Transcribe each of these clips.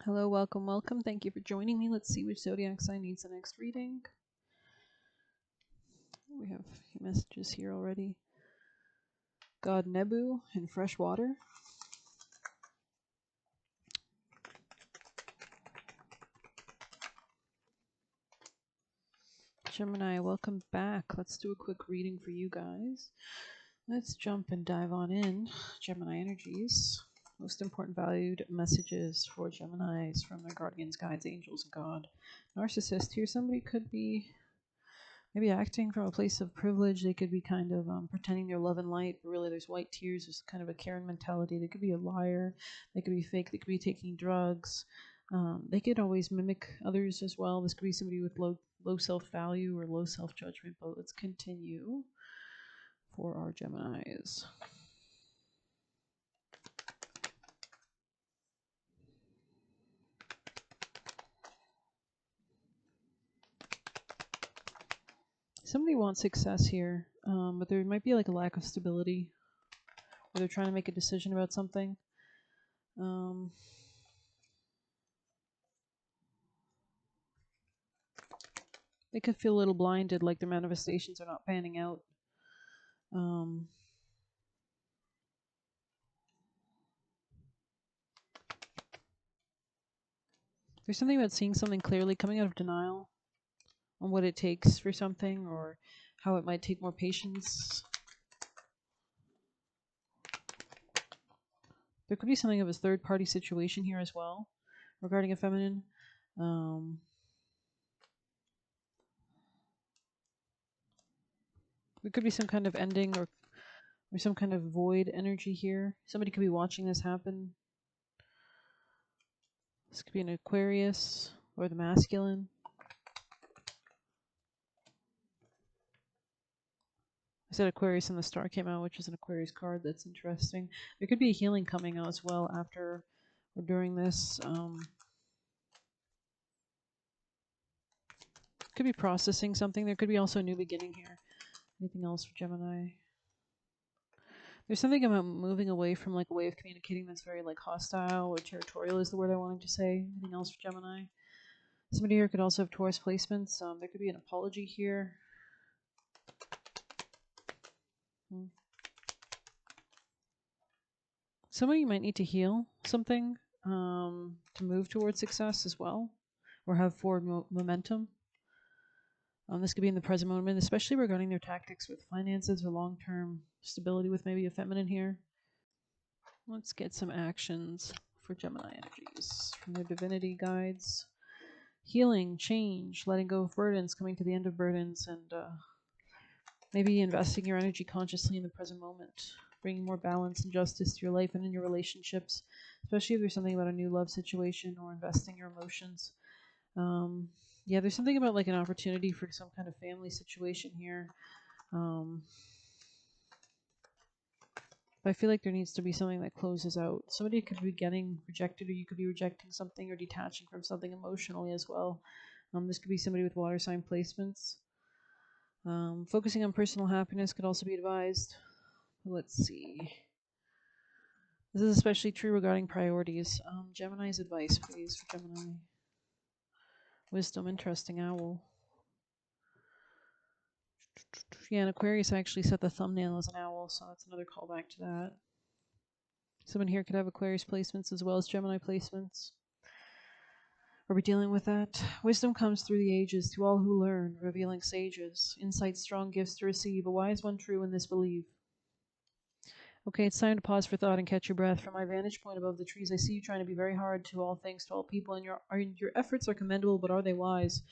Hello, welcome, welcome. Thank you for joining me. Let's see which zodiac sign needs the next reading. We have a few messages here already. God Nebu in fresh water. Gemini, welcome back. Let's do a quick reading for you guys. Let's jump and dive on in. Gemini energies. Most important valued messages for Geminis from their guardians, guides, angels, and God. Narcissist here. Somebody could be maybe acting from a place of privilege. They could be kind of pretending they're love and light, but really there's white tears. There's kind of a Karen mentality. They could be a liar. They could be fake. They could be taking drugs. They could always mimic others as well. This could be somebody with low self value or low self judgment. But let's continue for our Geminis. Somebody wants success here, but there might be like a lack of stability, or they're trying to make a decision about something. They could feel a little blinded, like their manifestations are not panning out. There's something about seeing something clearly, coming out of denial on what it takes for something, or how it might take more patience. There could be something of a third party situation here as well regarding a feminine. There could be some kind of ending or some kind of void energy here. Somebody could be watching this happen. This could be an Aquarius or the masculine. I said Aquarius and the star came out, which is an Aquarius card. That's interesting. There could be a healing coming out as well after or during this. Could be processing something. There could be also a new beginning here. Anything else for Gemini? There's something about moving away from like a way of communicating that's very like hostile or territorial is the word I wanted to say. Anything else for Gemini? Somebody here could also have Taurus placements. There could be an apology here. Somebody might need to heal something to move towards success as well, or have forward momentum. This could be in the present moment, especially regarding their tactics with finances or long-term stability with maybe a feminine here. Let's get some actions for Gemini energies from their divinity guides. Healing, change, letting go of burdens, coming to the end of burdens, and maybe investing your energy consciously in the present moment, bringing more balance and justice to your life and in your relationships, especially if there's something about a new love situation or investing your emotions. Yeah, there's something about like an opportunity for some kind of family situation here. I feel like there needs to be something that closes out. Somebody could be getting rejected, or you could be rejecting something or detaching from something emotionally as well. This could be somebody with water sign placements. Focusing on personal happiness could also be advised. Let's see. This is especially true regarding priorities. Gemini's advice, please, for Gemini. Wisdom, interesting owl. Yeah, and Aquarius actually set the thumbnail as an owl, so that's another callback to that. Someone here could have Aquarius placements as well as Gemini placements. Are we dealing with that? Wisdom comes through the ages to all who learn, revealing sages. Insight, strong gifts to receive. A wise one true in this believe. Okay, it's time to pause for thought and catch your breath. From my vantage point above the trees, I see you trying to be very hard to all things, to all people, and your efforts are commendable, but are they wise?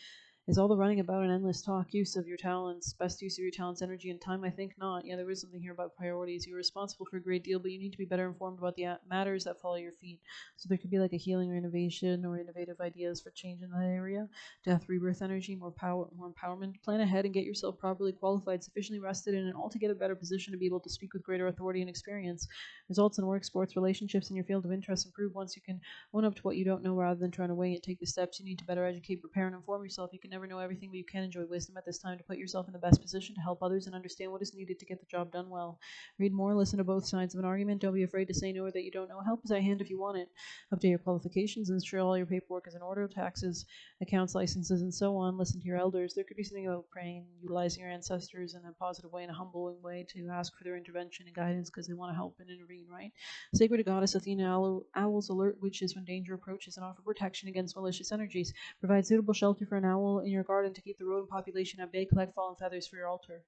Is all the running about and endless talk use of your talents, best use of your talents, energy, and time? I think not. Yeah, there is something here about priorities. You're responsible for a great deal, but you need to be better informed about the matters that follow your feet. So there could be like a healing or innovation or innovative ideas for change in that area. Death, rebirth energy, more power, more empowerment. Plan ahead and get yourself properly qualified, sufficiently rested, in an altogether better position to be able to speak with greater authority and experience. Results in work, sports, relationships, and your field of interest improve once you can own up to what you don't know rather than trying to weigh it. Take the steps you need to better educate, prepare, and inform yourself. You can never know everything, but you can enjoy wisdom at this time to put yourself in the best position to help others and understand what is needed to get the job done well. Read more, listen to both sides of an argument. Don't be afraid to say no or that you don't know. Help is at hand if you want it. Update your qualifications, ensure all your paperwork is in order, taxes, accounts, licenses, and so on. Listen to your elders. There could be something about praying, utilizing your ancestors in a positive way, in a humbling way, to ask for their intervention and guidance because they want to help and intervene, right? Sacred Goddess Athena, owls alert witches when danger approaches and offer protection against malicious energies. Provide suitable shelter for an owl in your garden to keep the rodent population at bay. Collect fallen feathers for your altar.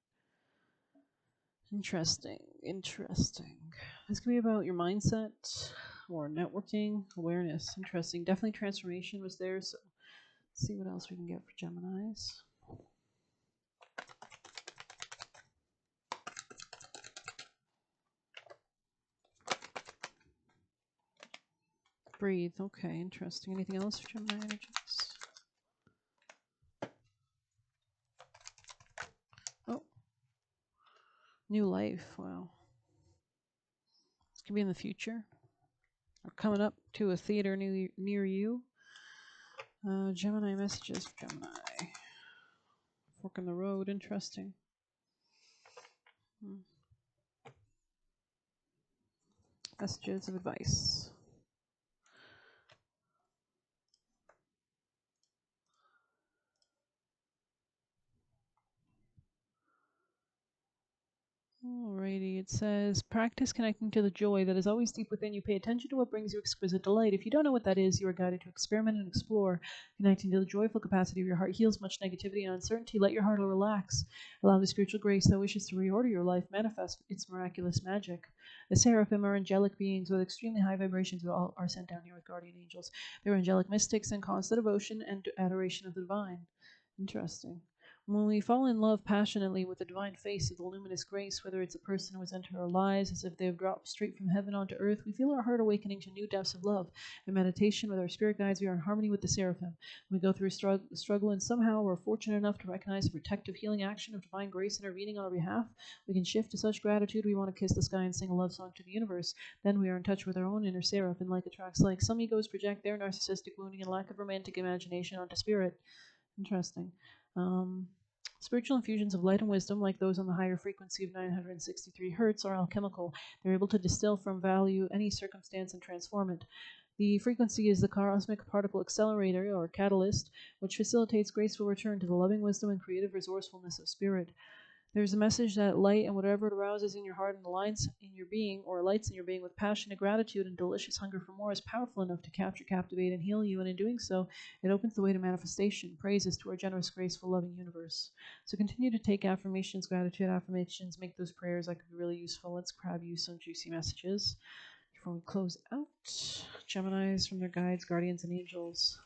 Interesting. This could be about your mindset or networking, awareness. Interesting. Definitely transformation was there, so let's see what else we can get for Geminis. Breathe. Okay, interesting. Anything else for Gemini energies? Oh. New life. Wow. This could be in the future. Or coming up to a theater near you. Gemini messages for Gemini. Fork in the road. Interesting. Messages of advice. Alrighty, it says, practice connecting to the joy that is always deep within you. Pay attention to what brings you exquisite delight. If you don't know what that is, you are guided to experiment and explore. Connecting to the joyful capacity of your heart heals much negativity and uncertainty. Let your heart relax. Allow the spiritual grace that wishes to reorder your life manifest its miraculous magic. The seraphim are angelic beings with extremely high vibrations who are sent down here with guardian angels. They are angelic mystics and constant devotion and adoration of the divine. Interesting. When we fall in love passionately with the divine face of the luminous grace, whether it's a person who has entered our lives as if they have dropped straight from heaven onto earth, we feel our heart awakening to new depths of love. In meditation with our spirit guides, we are in harmony with the seraphim. We go through a struggle and somehow we're fortunate enough to recognize the protective healing action of divine grace intervening on our behalf. We can shift to such gratitude we want to kiss the sky and sing a love song to the universe. Then we are in touch with our own inner seraph, and like attracts like. Some egos project their narcissistic wounding and lack of romantic imagination onto spirit. Interesting. Spiritual infusions of light and wisdom, like those on the higher frequency of 963 hertz, are alchemical. They're able to distill from value any circumstance and transform it. The frequency is the cosmic particle accelerator, or catalyst, which facilitates graceful return to the loving wisdom and creative resourcefulness of spirit. There's a message that light and whatever it arouses in your heart and aligns in your being, or lights in your being with passionate gratitude and delicious hunger for more, is powerful enough to capture, captivate, and heal you. And in doing so, it opens the way to manifestation, praises to our generous, graceful, loving universe. So continue to take affirmations, gratitude affirmations, make those prayers. That could be really useful. Let's grab you some juicy messages before we close out. Geminis from their guides, guardians, and angels.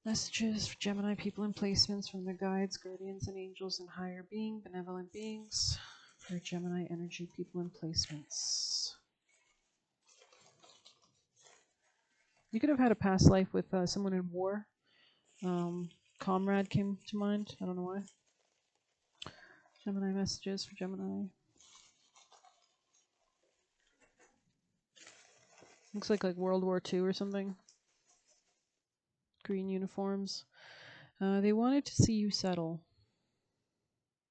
Messages for Gemini people and placements from their guides, guardians, and angels, and higher being, benevolent beings. For Gemini energy people and placements. You could have had a past life with someone in war. Comrade came to mind. I don't know why. Gemini messages for Gemini. Looks like World War II or something. Green uniforms. They wanted to see you settle.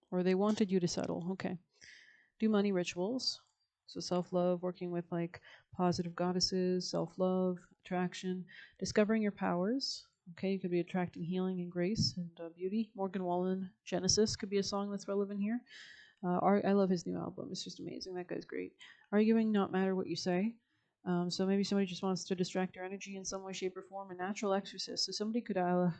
Or they wanted you to settle. Okay. Do money rituals. So self-love, working with positive goddesses, self-love, attraction, discovering your powers. Okay, you could be attracting healing and grace and beauty. Morgan Wallen, Genesis could be a song that's relevant here. I love his new album. It's just amazing. That guy's great. Arguing, not matter what you say. So maybe somebody just wants to distract your energy in some way, shape, or form. A natural exorcist. So somebody could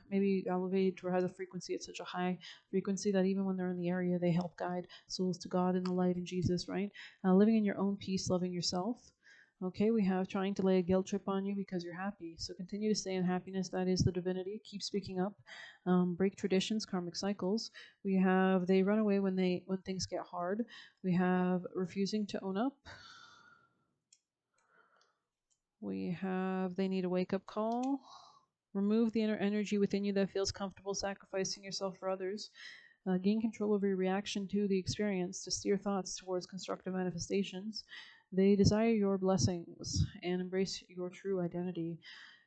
maybe elevate or have a frequency at such a high frequency that even when they're in the area, they help guide souls to God and the light in Jesus, right? Living in your own peace, loving yourself. Okay, we have trying to lay a guilt trip on you because you're happy. So continue to stay in happiness. That is the divinity. Keep speaking up. Break traditions, karmic cycles. We have they run away when things get hard. We have refusing to own up. We have they need a wake-up call. Remove the inner energy within you that feels comfortable sacrificing yourself for others. Gain control over your reaction to the experience to steer thoughts towards constructive manifestations. They desire your blessings and embrace your true identity.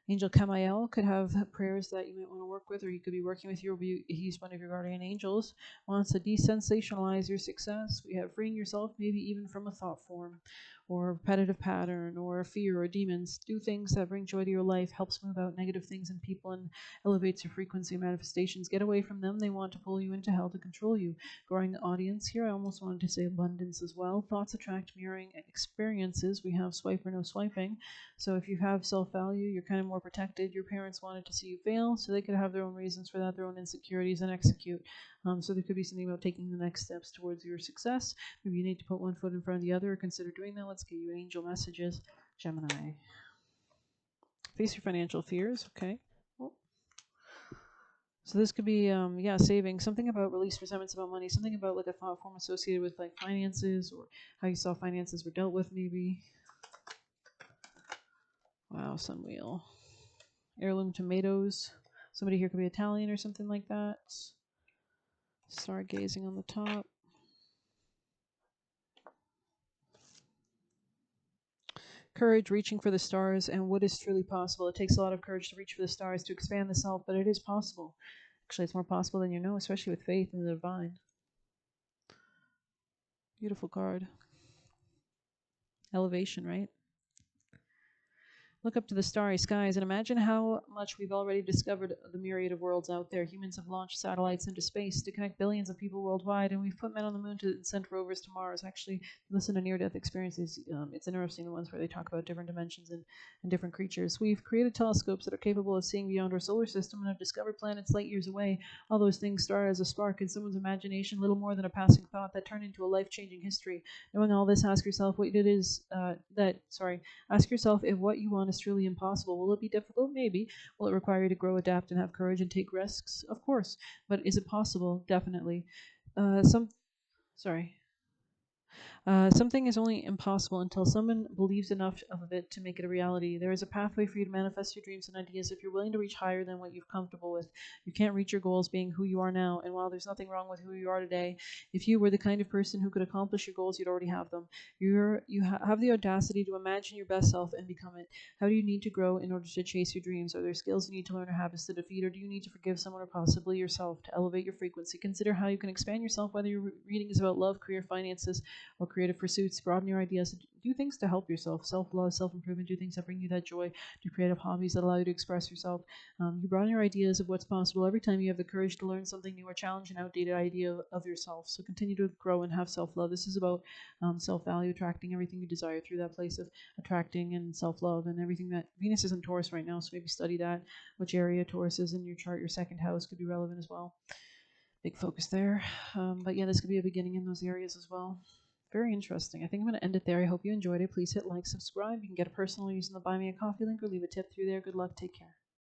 Angel Kamael could have prayers that you might want to work with, or he could be working with you, or he's one of your guardian angels. Wants to desensationalize your success. We have freeing yourself, maybe even from a thought form, or a repetitive pattern, or a fear, or demons. Do things that bring joy to your life, helps move out negative things and people, and elevates your frequency manifestations. Get away from them. They want to pull you into hell to control you. Growing audience here. I almost wanted to say abundance as well. Thoughts attract mirroring experiences. We have swipe or no swiping. So if you have self-value, you're kind of more protected. Your parents wanted to see you fail, so they could have their own reasons for that, their own insecurities, and execute. So there could be something about taking the next steps towards your success. Maybe you need to put one foot in front of the other, or consider doing that. Let's get you angel messages. Gemini. Face your financial fears. Okay. Oh. So this could be, saving, something about release resentments about money, something about like a thought form associated with like finances, or how you saw finances were dealt with, maybe. Wow, sun wheel. Heirloom tomatoes. Somebody here could be Italian or something like that. Stargazing on the top. Courage, reaching for the stars, and what is truly possible. It takes a lot of courage to reach for the stars, to expand the self, but it is possible. Actually, it's more possible than you know, especially with faith in the divine. Beautiful card. Elevation, right? Look up to the starry skies and imagine how much we've already discovered of the myriad of worlds out there. Humans have launched satellites into space to connect billions of people worldwide, and we've put men on the moon and sent rovers to Mars. Actually, listen to near-death experiences. It's interesting, the ones where they talk about different dimensions and different creatures. We've created telescopes that are capable of seeing beyond our solar system and have discovered planets light years away. All those things started as a spark in someone's imagination, little more than a passing thought that turned into a life-changing history. Knowing all this, ask yourself what it is Ask yourself if what you want is truly impossible. Will it be difficult? Maybe. Will it require you to grow, adapt, and have courage and take risks? Of course. But is it possible? Definitely. Uh, some, sorry. Something is only impossible until someone believes enough of it to make it a reality. There is a pathway for you to manifest your dreams and ideas if you're willing to reach higher than what you're comfortable with. You can't reach your goals being who you are now, and while there's nothing wrong with who you are today, if you were the kind of person who could accomplish your goals, you'd already have them. Have the audacity to imagine your best self and become it. How do you need to grow in order to chase your dreams? Are there skills you need to learn or habits to defeat, or do you need to forgive someone or possibly yourself to elevate your frequency? Consider how you can expand yourself, whether your reading is about love, career, finances, or creative pursuits. Broaden your ideas. Do things to help yourself. Self-love, self-improvement. Do things that bring you that joy. Do creative hobbies that allow you to express yourself. You broaden your ideas of what's possible every time you have the courage to learn something new or challenge an outdated idea of yourself. So continue to grow and have self-love. This is about self-value, attracting everything you desire through that place of attracting and self-love and everything that Venus is in Taurus right now. So maybe study that. Which area Taurus is in your chart. Your second house could be relevant as well. Big focus there. But yeah, this could be a beginning in those areas as well. Very interesting. I think I'm going to end it there. I hope you enjoyed it. Please hit like, subscribe. You can get a personal using the Buy Me a Coffee link or leave a tip through there. Good luck. Take care.